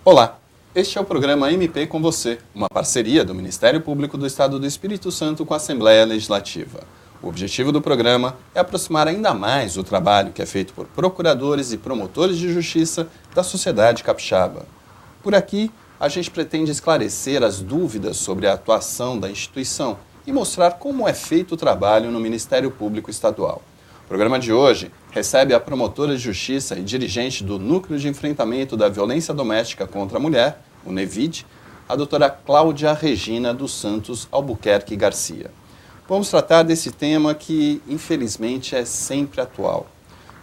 Olá, este é o programa MP com você, uma parceria do Ministério Público do Estado do Espírito Santo com a Assembleia Legislativa. O objetivo do programa é aproximar ainda mais o trabalho que é feito por procuradores e promotores de justiça da sociedade capixaba. Por aqui, a gente pretende esclarecer as dúvidas sobre a atuação da instituição e mostrar como é feito o trabalho no Ministério Público Estadual. O programa de hoje recebe a promotora de justiça e dirigente do Núcleo de Enfrentamento da Violência Doméstica contra a Mulher, o NEVID, a doutora Cláudia Regina dos Santos Albuquerque Garcia. Vamos tratar desse tema que, infelizmente, é sempre atual.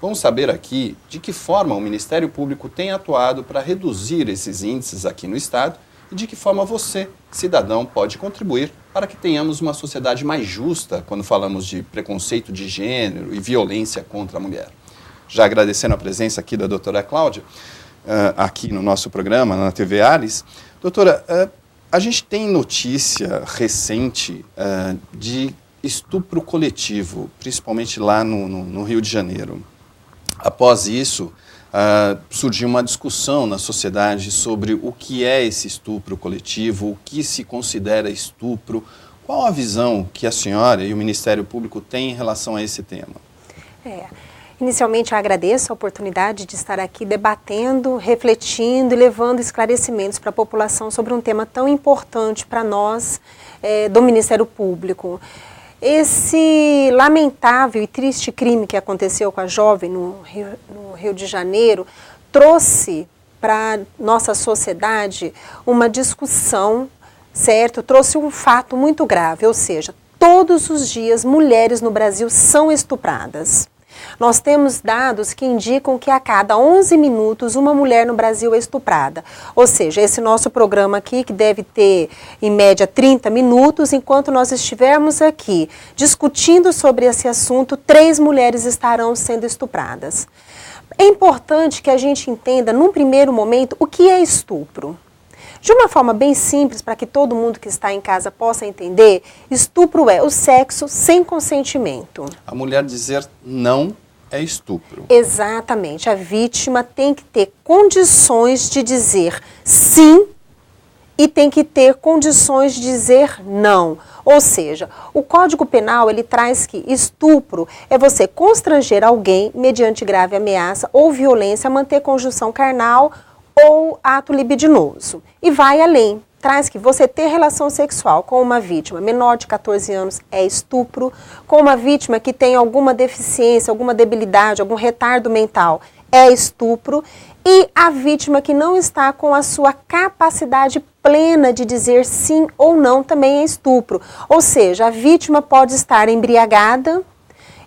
Vamos saber aqui de que forma o Ministério Público tem atuado para reduzir esses índices aqui no Estado e de que forma você, cidadão, pode contribuir para que tenhamos uma sociedade mais justa quando falamos de preconceito de gênero e violência contra a mulher. Já agradecendo a presença aqui da doutora Cláudia, aqui no nosso programa, na TV Ares. Doutora, a gente tem notícia recente de estupro coletivo, principalmente lá no Rio de Janeiro. Após isso, surgiu uma discussão na sociedade sobre o que é esse estupro coletivo, o que se considera estupro. Qual a visão que a senhora e o Ministério Público têm em relação a esse tema? Inicialmente, eu agradeço a oportunidade de estar aqui debatendo, refletindo e levando esclarecimentos para a população sobre um tema tão importante para nós do Ministério Público. Esse lamentável e triste crime que aconteceu com a jovem no Rio de Janeiro trouxe para nossa sociedade uma discussão, certo? Trouxe um fato muito grave, ou seja, todos os dias mulheres no Brasil são estupradas. Nós temos dados que indicam que a cada 11 minutos uma mulher no Brasil é estuprada. Ou seja, esse nosso programa aqui, que deve ter em média 30 minutos, enquanto nós estivermos aqui discutindo sobre esse assunto, 3 mulheres estarão sendo estupradas. É importante que a gente entenda, num primeiro momento, o que é estupro. De uma forma bem simples, para que todo mundo que está em casa possa entender, estupro é o sexo sem consentimento. A mulher dizer não é estupro. Exatamente. A vítima tem que ter condições de dizer sim e tem que ter condições de dizer não. Ou seja, o Código Penal ele traz que estupro é você constranger alguém mediante grave ameaça ou violência a manter conjunção carnal ou ato libidinoso. E vai além, traz que você ter relação sexual com uma vítima menor de 14 anos é estupro, com uma vítima que tem alguma deficiência, alguma debilidade, algum retardo mental é estupro, e a vítima que não está com a sua capacidade plena de dizer sim ou não também é estupro. Ou seja, a vítima pode estar embriagada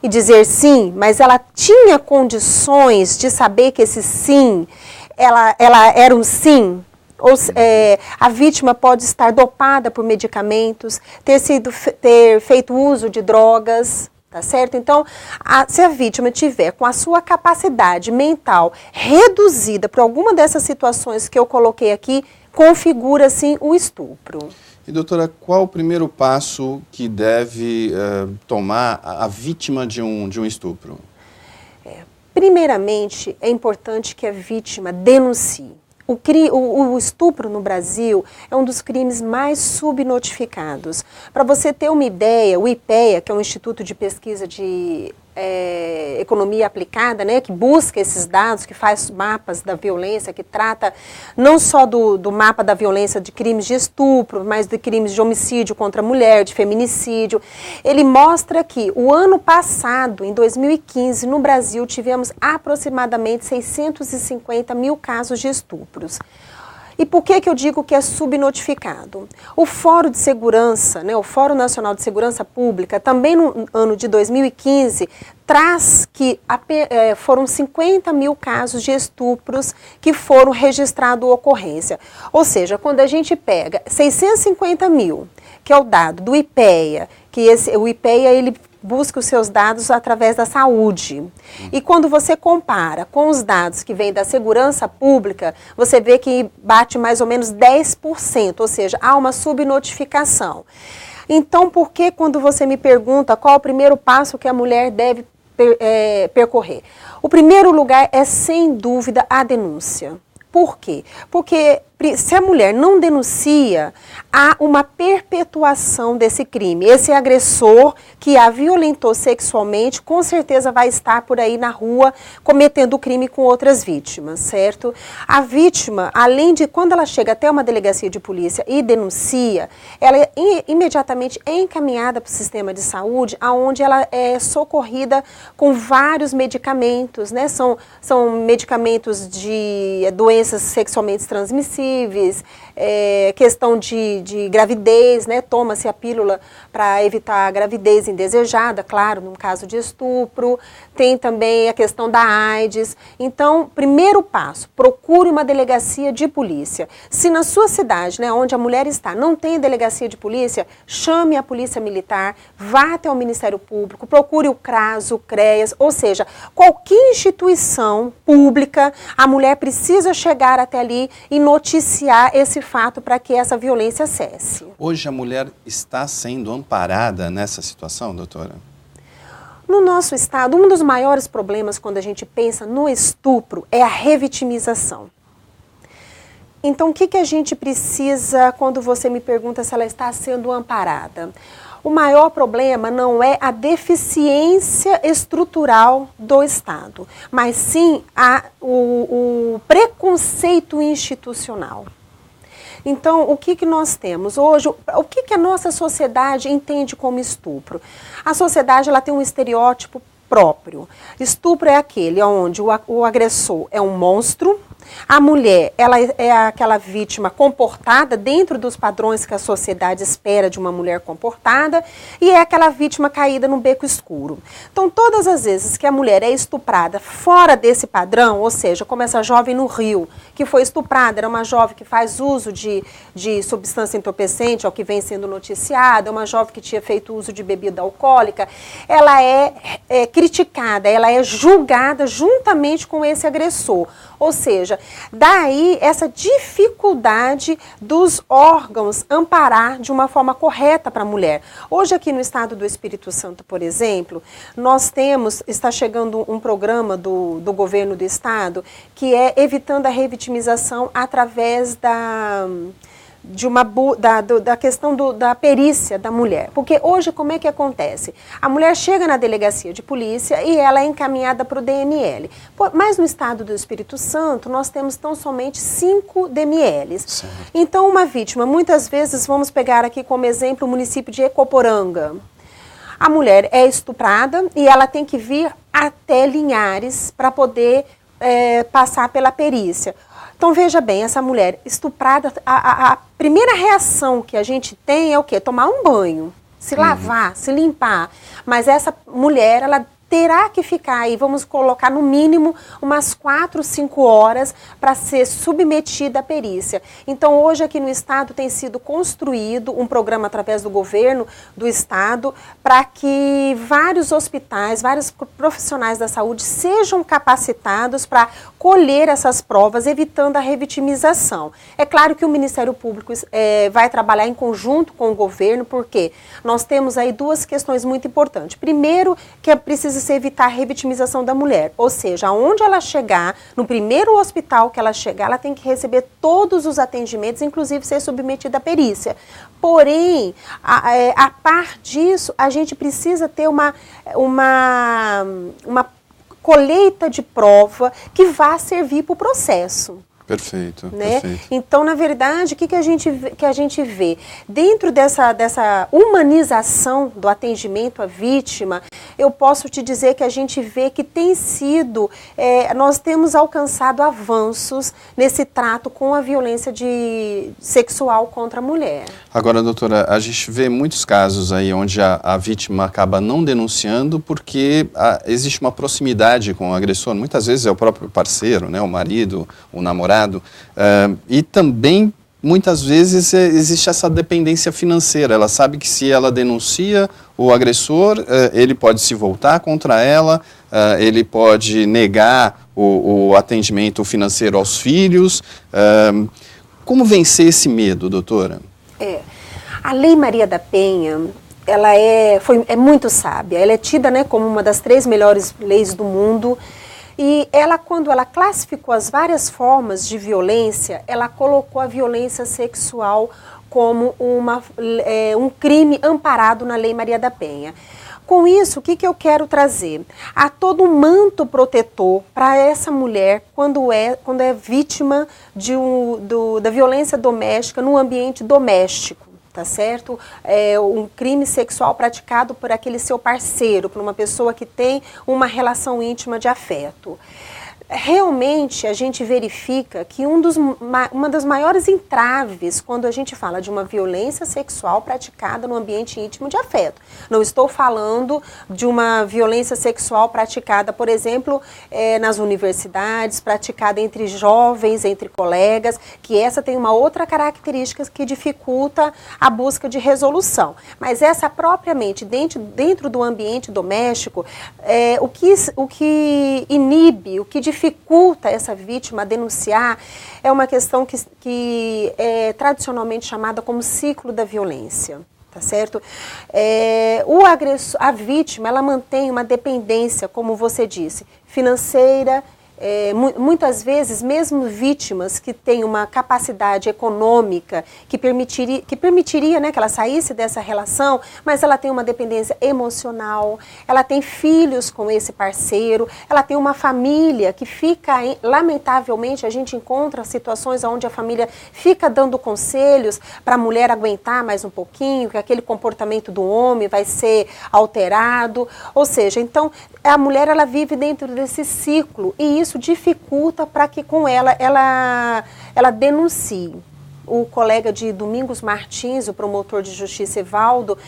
e dizer sim, mas ela tinha condições de saber que esse sim ela era um sim, ou a vítima pode estar dopada por medicamentos, ter feito uso de drogas, tá certo? Então, se a vítima tiver com a sua capacidade mental reduzida por alguma dessas situações que eu coloquei aqui, configura, sim, o estupro. E, doutora, qual o primeiro passo que deve tomar a vítima de um estupro? Primeiramente, é importante que a vítima denuncie. O estupro no Brasil é um dos crimes mais subnotificados. Para você ter uma ideia, o IPEA, que é um Instituto de Pesquisa de Economia Aplicada, né, que busca esses dados, que faz mapas da violência, que trata não só do mapa da violência de crimes de estupro, mas de crimes de homicídio contra a mulher, de feminicídio. Ele mostra que o ano passado, em 2015, no Brasil, tivemos aproximadamente 650 mil casos de estupros. E por que eu digo que é subnotificado? O Fórum de Segurança, né, o Fórum Nacional de Segurança Pública, também no ano de 2015, traz que foram 50 mil casos de estupros que foram registrados ocorrência. Ou seja, quando a gente pega 650 mil, que é o dado do IPEA, que o IPEA ele busca os seus dados através da saúde. E quando você compara com os dados que vêm da segurança pública, você vê que bate mais ou menos 10%, ou seja, há uma subnotificação. Então, por que quando você me pergunta qual o primeiro passo que a mulher deve percorrer? O primeiro lugar é, sem dúvida, a denúncia. Por quê? Porque se a mulher não denuncia, há uma perpetuação desse crime. Esse agressor que a violentou sexualmente, com certeza vai estar por aí na rua cometendo o crime com outras vítimas, certo? A vítima, além de quando ela chega até uma delegacia de polícia e denuncia, ela imediatamente é encaminhada para o sistema de saúde, onde ela é socorrida com vários medicamentos, né? São medicamentos de doenças sexualmente transmissíveis, questão de gravidez, né? Toma-se a pílula para evitar a gravidez indesejada, claro, no caso de estupro. Tem também a questão da AIDS. Então, primeiro passo, procure uma delegacia de polícia. Se na sua cidade, né, onde a mulher está, não tem delegacia de polícia, chame a polícia militar, vá até o Ministério Público, procure o CRAS, o CREAS, ou seja, qualquer instituição pública, a mulher precisa chegar até ali e noticiar esse fato para que essa violência cesse. Hoje a mulher está sendo amparada nessa situação, doutora? No nosso estado, um dos maiores problemas quando a gente pensa no estupro é a revitimização. Então, o que a gente precisa quando você me pergunta se ela está sendo amparada? O maior problema não é a deficiência estrutural do Estado, mas sim o preconceito institucional. Então, o que nós temos hoje? O que a nossa sociedade entende como estupro? A sociedade ela tem um estereótipo próprio. Estupro é aquele onde o agressor é um monstro, a mulher ela é aquela vítima comportada dentro dos padrões que a sociedade espera de uma mulher comportada e é aquela vítima caída no beco escuro. Então, todas as vezes que a mulher é estuprada fora desse padrão, ou seja, como essa jovem no Rio, que foi estuprada, era uma jovem que faz uso de substância entorpecente, é o que vem sendo noticiado, é uma jovem que tinha feito uso de bebida alcoólica, ela é criticada, ela é julgada juntamente com esse agressor. Ou seja, daí essa dificuldade dos órgãos amparar de uma forma correta para a mulher. Hoje aqui no estado do Espírito Santo, por exemplo, está chegando um programa do governo do estado que é evitando a revitimização através da questão da perícia da mulher. Porque hoje como é que acontece? A mulher chega na delegacia de polícia e ela é encaminhada para o DML. Mas no estado do Espírito Santo nós temos tão somente 5 DMLs. Certo. Então uma vítima, muitas vezes, vamos pegar aqui como exemplo o município de Ecoporanga. A mulher é estuprada e ela tem que vir até Linhares para poder passar pela perícia. Então, veja bem, essa mulher estuprada, a primeira reação que a gente tem é o quê? Tomar um banho, se lavar, se limpar. Mas essa mulher, ela terá que ficar aí, vamos colocar no mínimo umas 4, 5 horas para ser submetida à perícia. Então, hoje aqui no estado tem sido construído um programa através do governo do estado para que vários hospitais, vários profissionais da saúde sejam capacitados para colher essas provas, evitando a revitimização. É claro que o Ministério Público vai trabalhar em conjunto com o governo, porque nós temos aí 2 questões muito importantes. Primeiro, que precisa se evitar a revitimização da mulher, ou seja, aonde ela chegar, no primeiro hospital que ela chegar, ela tem que receber todos os atendimentos, inclusive ser submetida à perícia. Porém, a par disso, a gente precisa ter uma colheita de prova que vá servir para o processo. Perfeito, né? Perfeito. Então, na verdade, o que a gente vê? Dentro dessa humanização do atendimento à vítima, eu posso te dizer que a gente vê que tem sido, nós temos alcançado avanços nesse trato com a violência sexual contra a mulher. Agora, doutora, a gente vê muitos casos aí onde a vítima acaba não denunciando porque existe uma proximidade com o agressor. Muitas vezes é o próprio parceiro, né, o marido, o namorado. E também, muitas vezes, existe essa dependência financeira. Ela sabe que se ela denuncia o agressor, ele pode se voltar contra ela, ele pode negar o atendimento financeiro aos filhos. Como vencer esse medo, doutora? A Lei Maria da Penha, ela é muito sábia. Ela é tida, né, como uma das 3 melhores leis do mundo. E ela, quando ela classificou as várias formas de violência, ela colocou a violência sexual como um crime amparado na Lei Maria da Penha. Com isso, o que eu quero trazer? Há todo um manto protetor para essa mulher quando é vítima da violência doméstica no ambiente doméstico. Tá certo? Um crime sexual praticado por aquele seu parceiro, por uma pessoa que tem uma relação íntima de afeto. Realmente, a gente verifica que uma das maiores entraves quando a gente fala de uma violência sexual praticada no ambiente íntimo de afeto. Não estou falando de uma violência sexual praticada, por exemplo, nas universidades, praticada entre jovens, entre colegas, que essa tem uma outra característica que dificulta a busca de resolução. Mas essa propriamente dentro do ambiente doméstico, o que inibe, o que dificulta essa vítima a denunciar é uma questão que é tradicionalmente chamada como ciclo da violência. Tá certo? A vítima, ela mantém uma dependência, como você disse, financeira. Muitas vezes, mesmo vítimas que têm uma capacidade econômica que permitiria, né, que ela saísse dessa relação, mas ela tem uma dependência emocional, ela tem filhos com esse parceiro, ela tem uma família que fica, lamentavelmente, a gente encontra situações onde a família fica dando conselhos para a mulher aguentar mais um pouquinho, que aquele comportamento do homem vai ser alterado, ou seja, então a mulher, ela vive dentro desse ciclo e isso dificulta para que com ela denuncie. O colega de Domingos Martins, o promotor de justiça Evaldo,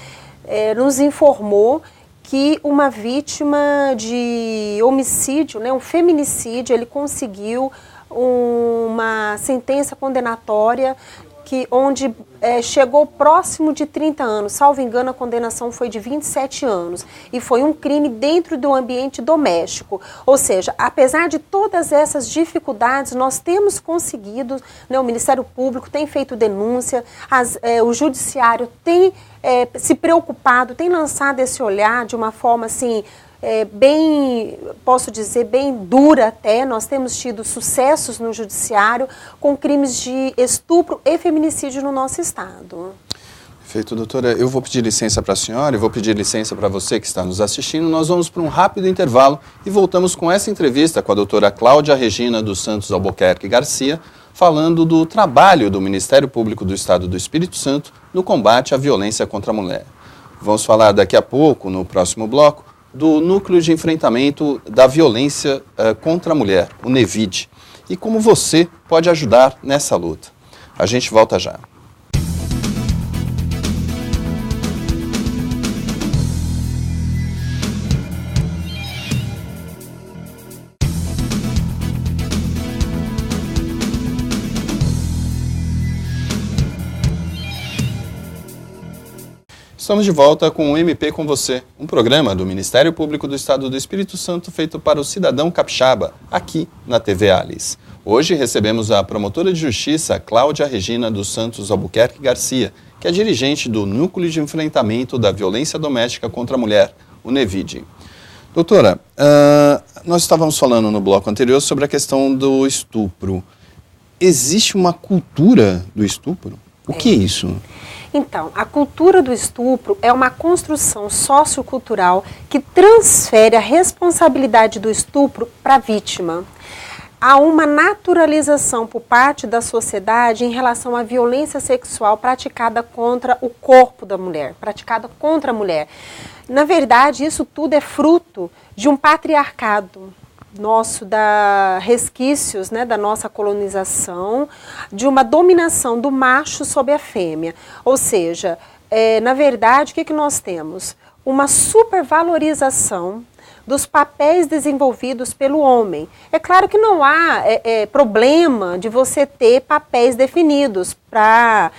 nos informou que uma vítima de homicídio, né, um feminicídio, ele conseguiu uma sentença condenatória onde chegou próximo de 30 anos, salvo engano a condenação foi de 27 anos, e foi um crime dentro do ambiente doméstico, ou seja, apesar de todas essas dificuldades, nós temos conseguido, né, o Ministério Público tem feito denúncia, o Judiciário tem se preocupado, tem lançado esse olhar de uma forma assim, posso dizer, bem dura até. Nós temos tido sucessos no judiciário com crimes de estupro e feminicídio no nosso estado. Perfeito, doutora. Eu vou pedir licença para a senhora e vou pedir licença para você que está nos assistindo. Nós vamos para um rápido intervalo e voltamos com essa entrevista com a doutora Cláudia Regina dos Santos Albuquerque Garcia, falando do trabalho do Ministério Público do Estado do Espírito Santo no combate à violência contra a mulher. Vamos falar daqui a pouco, no próximo bloco, do Núcleo de Enfrentamento da Violência contra a Mulher, o NEVID, e como você pode ajudar nessa luta. A gente volta já. Estamos de volta com o MP com você, um programa do Ministério Público do Estado do Espírito Santo feito para o cidadão capixaba, aqui na TV Alice. Hoje recebemos a promotora de justiça Cláudia Regina dos Santos Albuquerque Garcia, que é dirigente do Núcleo de Enfrentamento da Violência Doméstica contra a Mulher, o NEVID. Doutora, nós estávamos falando no bloco anterior sobre a questão do estupro. Existe uma cultura do estupro? O que é isso? Então, a cultura do estupro é uma construção sociocultural que transfere a responsabilidade do estupro para a vítima. Há uma naturalização por parte da sociedade em relação à violência sexual praticada contra o corpo da mulher, praticada contra a mulher. Na verdade, isso tudo é fruto de um patriarcado resquícios, né, da nossa colonização, de uma dominação do macho sobre a fêmea. Ou seja, na verdade, o que nós temos? Uma supervalorização dos papéis desenvolvidos pelo homem. É claro que não há problema de você ter papéis definidos para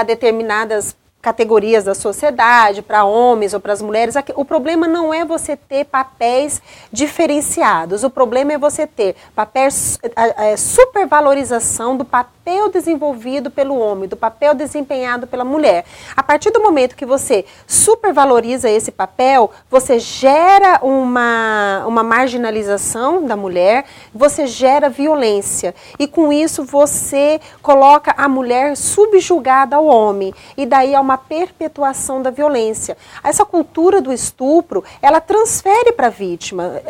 determinadas categorias da sociedade, para homens ou para as mulheres. O problema não é você ter papéis diferenciados, o problema é você ter supervalorização do papel papel desenvolvido pelo homem, do papel desempenhado pela mulher. A partir do momento que você supervaloriza esse papel, você gera uma marginalização da mulher, você gera violência. E com isso você coloca a mulher subjugada ao homem. E daí há uma perpetuação da violência. Essa cultura do estupro, ela transfere para a vítima.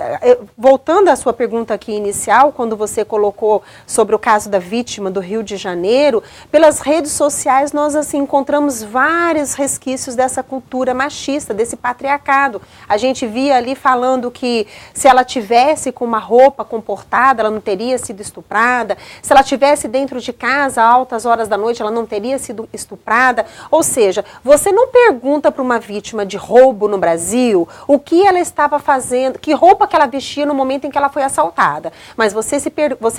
Voltando à sua pergunta aqui inicial, quando você colocou sobre o caso da vítima do Rio de Janeiro, pelas redes sociais nós assim encontramos vários resquícios dessa cultura machista, desse patriarcado. A gente via ali falando que se ela tivesse com uma roupa comportada, ela não teria sido estuprada. Se ela tivesse dentro de casa, a altas horas da noite, ela não teria sido estuprada. Ou seja, você não pergunta para uma vítima de roubo no Brasil o que ela estava fazendo, que roupa que ela vestia no momento em que ela foi assaltada. Mas você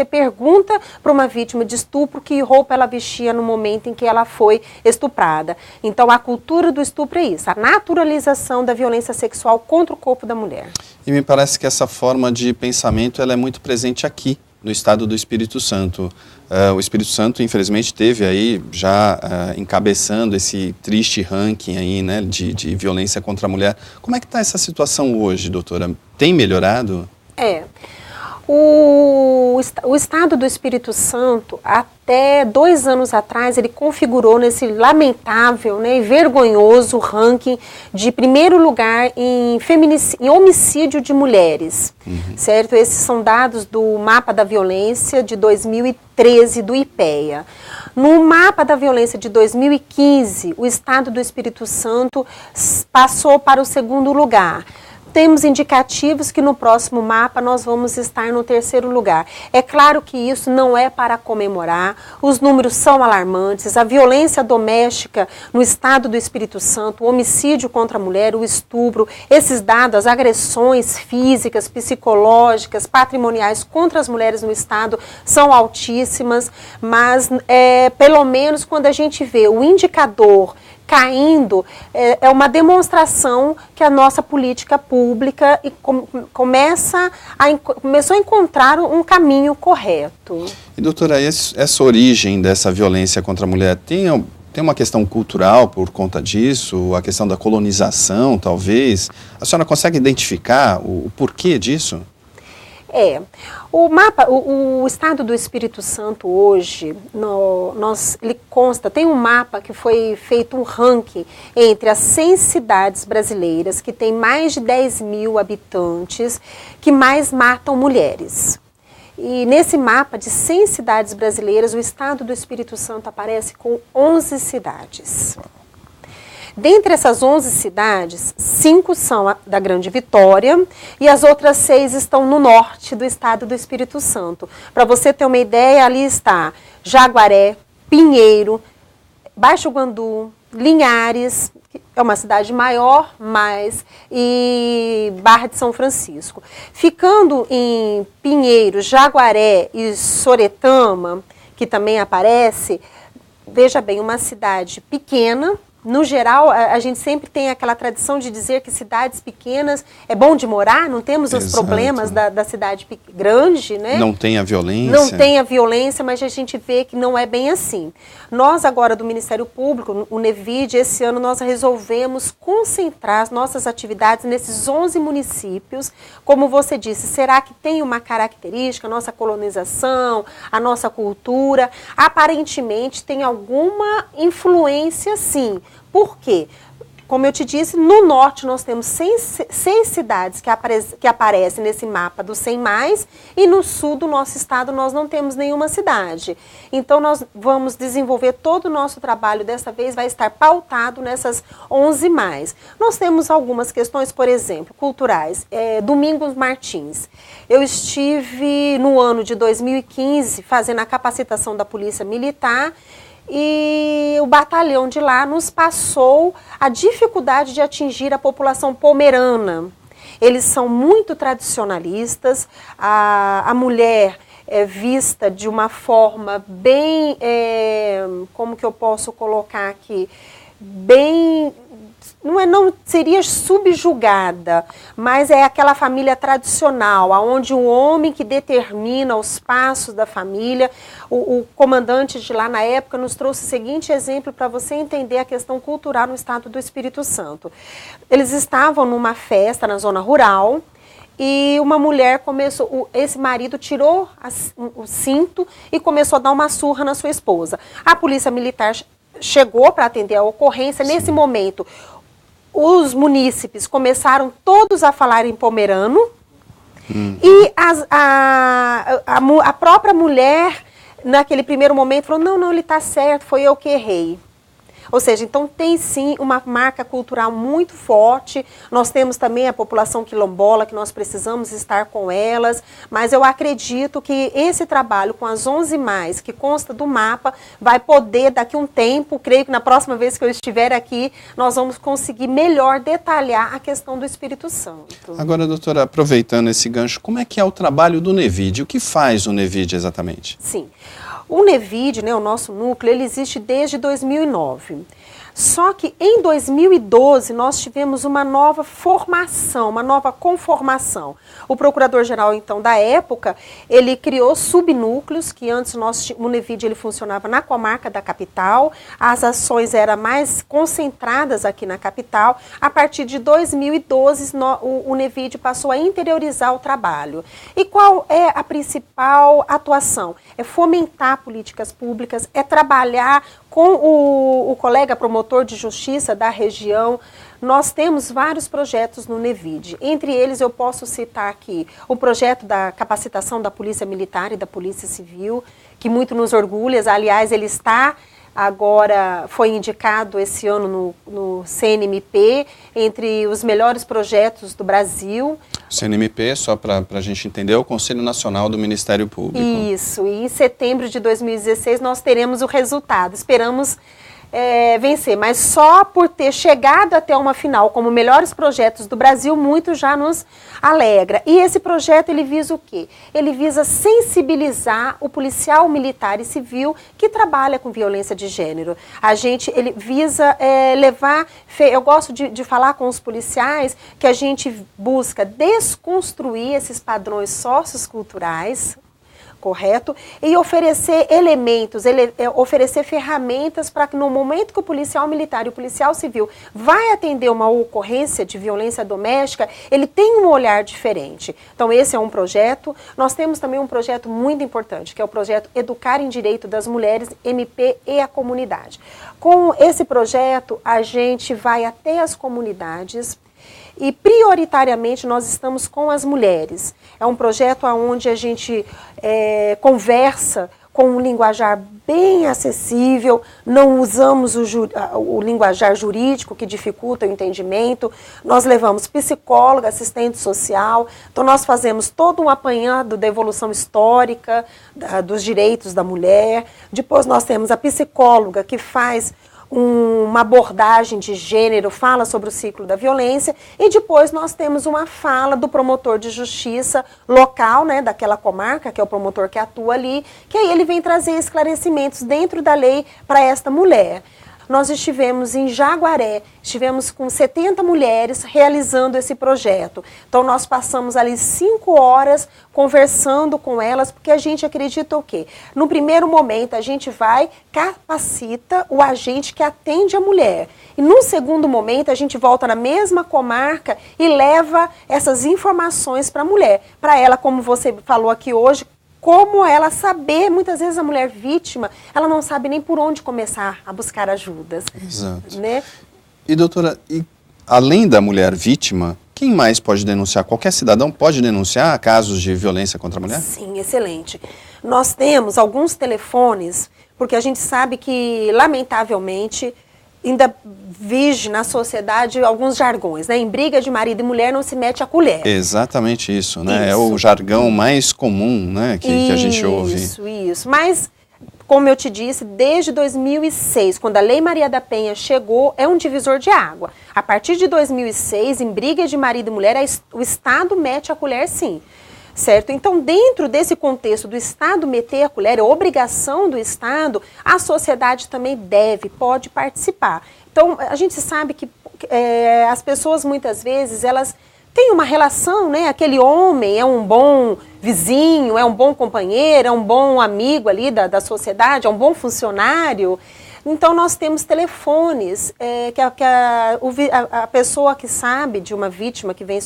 pergunta para uma vítima de estupro que roupa ela vestia no momento em que ela foi estuprada. Então a cultura do estupro é isso, a naturalização da violência sexual contra o corpo da mulher. E me parece que essa forma de pensamento ela é muito presente aqui, no estado do Espírito Santo. O Espírito Santo, infelizmente, teve aí já encabeçando esse triste ranking aí, né, de violência contra a mulher. Como é que está essa situação hoje, doutora? Tem melhorado? O Estado do Espírito Santo, até 2 anos atrás, ele configurou nesse lamentável, né, e vergonhoso ranking de primeiro lugar em homicídio de mulheres, certo? Esses são dados do Mapa da Violência de 2013 do IPEA. No Mapa da Violência de 2015, o Estado do Espírito Santo passou para o 2º lugar. Temos indicativos que no próximo mapa nós vamos estar no 3º lugar. É claro que isso não é para comemorar, os números são alarmantes, a violência doméstica no estado do Espírito Santo, o homicídio contra a mulher, o estupro, esses dados, as agressões físicas, psicológicas, patrimoniais contra as mulheres no estado são altíssimas, mas pelo menos quando a gente vê o indicador caindo, é uma demonstração que a nossa política pública começou a encontrar um caminho correto. E doutora, essa origem dessa violência contra a mulher tem uma questão cultural por conta disso, a questão da colonização, talvez? A senhora consegue identificar o porquê disso? O Estado do Espírito Santo hoje, ele consta, tem um mapa que foi feito um ranking entre as 100 cidades brasileiras, que tem mais de 10 mil habitantes, que mais matam mulheres. E nesse mapa de 100 cidades brasileiras, o Estado do Espírito Santo aparece com 11 cidades. Dentre essas 11 cidades, 5 são da Grande Vitória e as outras 6 estão no norte do estado do Espírito Santo. Para você ter uma ideia, ali está Jaguaré, Pinheiro, Baixo Guandu, Linhares, que é uma cidade maior, e Barra de São Francisco. Ficando em Pinheiro, Jaguaré e Soretama, que também aparece, veja bem, uma cidade pequena. No geral, a gente sempre tem aquela tradição de dizer que cidades pequenas é bom de morar, não temos os problemas da cidade grande, né? Não tem a violência. Não tem a violência, mas a gente vê que não é bem assim. Nós agora do Ministério Público, o NEVID, esse ano nós resolvemos concentrar as nossas atividades nesses 11 municípios. Como você disse, será que tem uma característica, a nossa colonização, a nossa cultura? Aparentemente tem alguma influência, sim. Por quê? Como eu te disse, no norte nós temos 6 cidades que aparecem nesse mapa dos 100 mais, e no sul do nosso estado nós não temos nenhuma cidade. Então nós vamos desenvolver todo o nosso trabalho, dessa vez vai estar pautado nessas 11 mais. Nós temos algumas questões, por exemplo, culturais. Domingos Martins. Eu estive no ano de 2015 fazendo a capacitação da Polícia Militar, e o batalhão de lá nos passou a dificuldade de atingir a população pomerana. Eles são muito tradicionalistas, a mulher é vista de uma forma bem, como que eu posso colocar aqui, bem não seria subjugada, mas é aquela família tradicional, onde o homem que determina os passos da família. O comandante de lá na época nos trouxe o seguinte exemplo para você entender a questão cultural no estado do Espírito Santo. Eles estavam numa festa na zona rural e uma mulher começou, esse marido tirou o cinto e começou a dar uma surra na sua esposa. A polícia militar chegou para atender a ocorrência. Sim. Nesse momento, os munícipes começaram todos a falar em pomerano e a própria mulher, naquele primeiro momento, falou, não, ele está certo, foi eu que errei. Ou seja, então tem sim uma marca cultural muito forte. Nós temos também a população quilombola, que nós precisamos estar com elas, mas eu acredito que esse trabalho com as 11 mais, que consta do mapa, vai poder, daqui a um tempo, creio que na próxima vez que eu estiver aqui, nós vamos conseguir melhor detalhar a questão do Espírito Santo. Agora, doutora, aproveitando esse gancho, como é que é o trabalho do NEVID? O que faz o NEVID exatamente? Sim. O NEVID, né, o nosso núcleo, ele existe desde 2009. Só que em 2012 nós tivemos uma nova formação, uma nova conformação. O procurador-geral, então, da época, ele criou subnúcleos, que antes o NEVID ele funcionava na comarca da capital, as ações eram mais concentradas aqui na capital. A partir de 2012, o NEVID passou a interiorizar o trabalho. E qual é a principal atuação? É fomentar políticas públicas, é trabalhar com o colega promotor de justiça da região. Nós temos vários projetos no NEVID. Entre eles eu posso citar aqui o projeto da capacitação da Polícia Militar e da Polícia Civil, que muito nos orgulha. Aliás, ele está agora, foi indicado esse ano no CNMP, entre os melhores projetos do Brasil. O CNMP, só para a gente entender, é o Conselho Nacional do Ministério Público. Isso, e em setembro de 2016 nós teremos o resultado. Esperamos vencer, mas só por ter chegado até uma final como melhores projetos do Brasil, muito já nos alegra. E esse projeto, ele visa o quê? Ele visa sensibilizar o policial militar e civil que trabalha com violência de gênero. Ele visa levar, eu gosto de falar com os policiais que a gente busca desconstruir esses padrões socioculturais, correto? E oferecer elementos, oferecer ferramentas para que no momento que o policial militar e o policial civil vai atender uma ocorrência de violência doméstica, ele tem um olhar diferente. Então esse é um projeto. Nós temos também um projeto muito importante, que é o projeto Educar em Direito das Mulheres, MP e a Comunidade. Com esse projeto, a gente vai até as comunidades e prioritariamente nós estamos com as mulheres. É um projeto onde a gente conversa com um linguajar bem acessível, não usamos o linguajar jurídico que dificulta o entendimento. Nós levamos psicóloga, assistente social, então nós fazemos todo um apanhado da evolução histórica dos direitos da mulher. Depois nós temos a psicóloga que faz uma abordagem de gênero, fala sobre o ciclo da violência, e depois nós temos uma fala do promotor de justiça local, né, daquela comarca, que é o promotor que atua ali, que aí ele vem trazer esclarecimentos dentro da lei para esta mulher. Nós estivemos em Jaguaré, estivemos com 70 mulheres realizando esse projeto. Então nós passamos ali 5 horas conversando com elas, porque a gente acredita o quê? No primeiro momento a gente capacita o agente que atende a mulher. E no segundo momento a gente volta na mesma comarca e leva essas informações para a mulher. Para ela, como você falou aqui hoje, como ela saber, muitas vezes a mulher vítima, ela não sabe nem por onde começar a buscar ajudas. Exato. Né? E doutora, além da mulher vítima, quem mais pode denunciar? Qualquer cidadão pode denunciar casos de violência contra a mulher? Sim, excelente. Nós temos alguns telefones, porque a gente sabe que, lamentavelmente, ainda vige na sociedade alguns jargões, né? Em briga de marido e mulher não se mete a colher. Exatamente isso, né? Isso. É o jargão mais comum, né, que a gente ouve. Isso. Mas, como eu te disse, desde 2006, quando a Lei Maria da Penha chegou, é um divisor de água. A partir de 2006, em briga de marido e mulher, o Estado mete a colher, sim. Certo? Então, dentro desse contexto do Estado meter a colher, é obrigação do Estado, a sociedade também pode participar. Então, a gente sabe que as pessoas muitas vezes, elas têm uma relação, né? Aquele homem é um bom vizinho, é um bom companheiro, é um bom amigo ali da sociedade, é um bom funcionário. Então, nós temos telefones que a pessoa que sabe de uma vítima que vem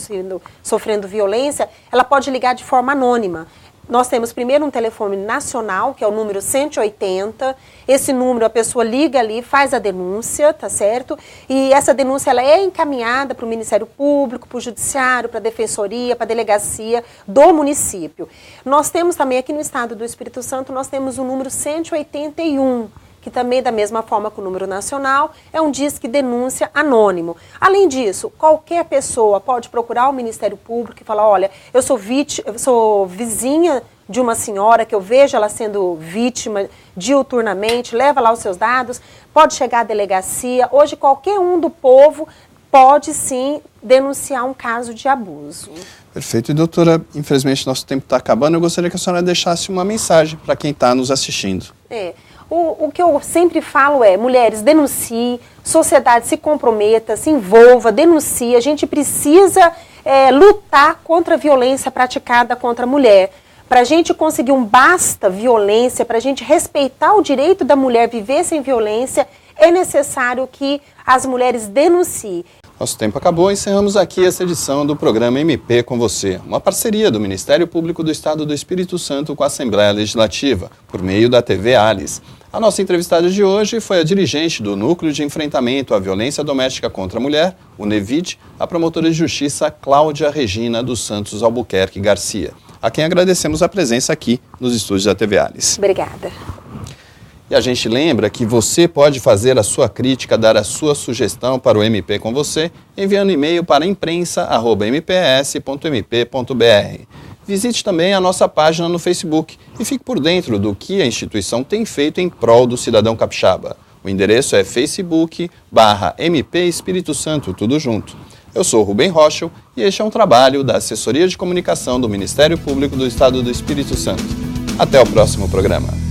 sofrendo violência, ela pode ligar de forma anônima. Nós temos primeiro um telefone nacional, que é o número 180. Esse número, a pessoa liga ali, faz a denúncia, tá certo? E essa denúncia ela é encaminhada para o Ministério Público, para o Judiciário, para a Defensoria, para a Delegacia do município. Nós temos também aqui no estado do Espírito Santo, nós temos o número 181. Que também, da mesma forma que o número nacional, é um disque denúncia anônimo. Além disso, qualquer pessoa pode procurar o Ministério Público e falar, olha, eu sou vizinha de uma senhora que eu vejo ela sendo vítima diuturnamente, leva lá os seus dados, pode chegar à delegacia. Hoje, qualquer um do povo pode, sim, denunciar um caso de abuso. Perfeito. E, doutora, infelizmente nosso tempo está acabando. Eu gostaria que a senhora deixasse uma mensagem para quem está nos assistindo. O que eu sempre falo é, mulheres, denuncie, sociedade se comprometa, se envolva, denuncie. A gente precisa lutar contra a violência praticada contra a mulher. Para a gente conseguir um basta violência, para a gente respeitar o direito da mulher viver sem violência, é necessário que as mulheres denunciem. Nosso tempo acabou, encerramos aqui essa edição do programa MP com você, uma parceria do Ministério Público do Estado do Espírito Santo com a Assembleia Legislativa, por meio da TV Alice. A nossa entrevistada de hoje foi a dirigente do Núcleo de Enfrentamento à Violência Doméstica contra a Mulher, o NEVID, a promotora de justiça Cláudia Regina dos Santos Albuquerque Garcia, a quem agradecemos a presença aqui nos estúdios da TV Alice. Obrigada. E a gente lembra que você pode fazer a sua crítica, dar a sua sugestão para o MP com você, enviando e-mail para imprensa@mps.mp.br. Visite também a nossa página no Facebook e fique por dentro do que a instituição tem feito em prol do cidadão capixaba. O endereço é facebook.com/MP Espírito Santo, tudo junto. Eu sou Rubem Rochel e este é um trabalho da Assessoria de Comunicação do Ministério Público do Estado do Espírito Santo. Até o próximo programa.